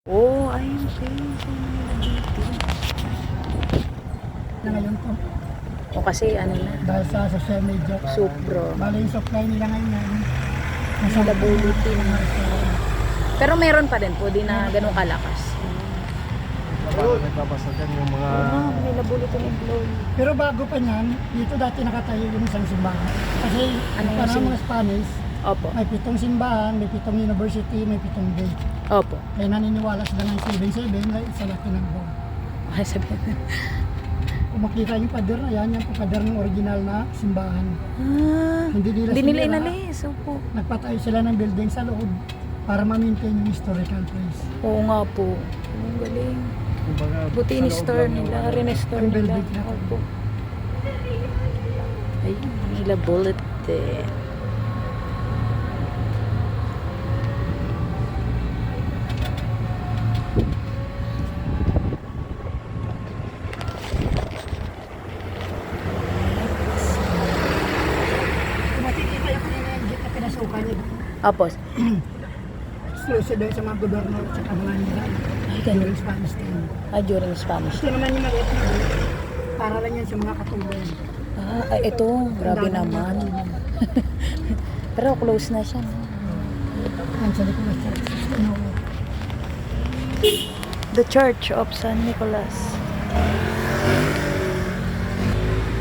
Oh, ayun okay. Na ngayon po, O kasi ano na, dahil sa social media. Supro. Bali yung supply nila ngayon yan. Nasa bulletin. Pero meron pa din po, di na ganun kalakas. Parang nagbabasa dyan yung mga... Oo, may bulletin employee. Pero bago pa niyan, dito dati nakatayo yung isang simbahan. Kasi Ano yung parang mga Spanish, Opo. may 7 simbahan, may 7 university, may 7 gate. Opo. Kaya naniniwala sila ng 7-7 na isa laki ng buwan. Ay, sabihin. Kung makita yung pader na yan, yan po pader ng original na simbahan. Ah, Hindi nila hindi nila sinira. inalis. Opo. Nagpatayo sila ng building sa loob para ma-maintain yung historical place. Oo nga po. Ang galing. Kumbaga, Buti sa loob in-store lang nila, yung- rin-store Yung nila. building na. Opo. Ayun, Manila Bulletin. Kung makikita yung pinag-gate na pinasukan niya, Opo. exclusive din sa mga gobernador at saka mga nila. Ay, ganun. Yung Spanish team. Ah, during Spanish. Ito naman yung maliit na para lang yan sa mga katulong. Ah, ay, ito. Grabe naman. Pero close na siya. No? Ang sa likod ng church. Ano, The Church of San Nicolas.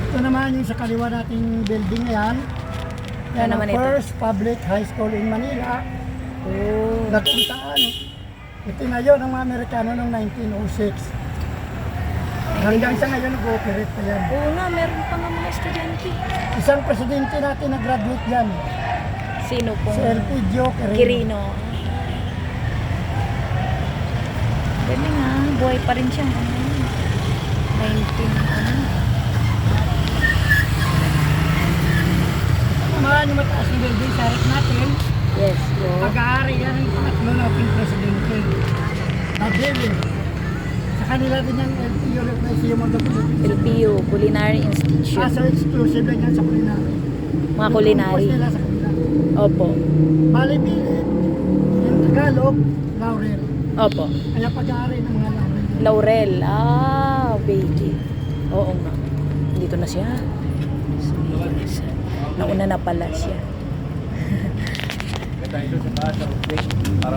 ito naman yung sa kaliwa nating building na yan. Yan Ano ang naman ito? first public high school in Manila. Oh. Nagpuntaan. Itinayo ng mga Amerikano noong 1906. Hanggang sa ngayon nag-ooperate pa yan. Oo nga, meron pa nga mga estudyante. Isang presidente natin nag-graduate yan. Sino pong? Si Elpidio Quirino. Quirino. Galing nga, buhay pa rin siya. 19, ano? Naman yung mataas na building sa harap natin. Yes, yo. Pag-aari yan ang pangatlo nating presidente. Nadili. Sa kanila din yan, LTO, Museum of the Philippines. LPU, Culinary Institute. Kaso exclusive lang yan sa culinary. Mga culinary. Yung nila sa kanila. Opo. Bali-bili, yung Tagalog, Laurel. Opo. Kaya pag-aari ng mga Laurel. Laurel. Ah, baby. Oo nga. Dito na siya. Nauna na pala siya. Ganda ito sa taas, sa update. Para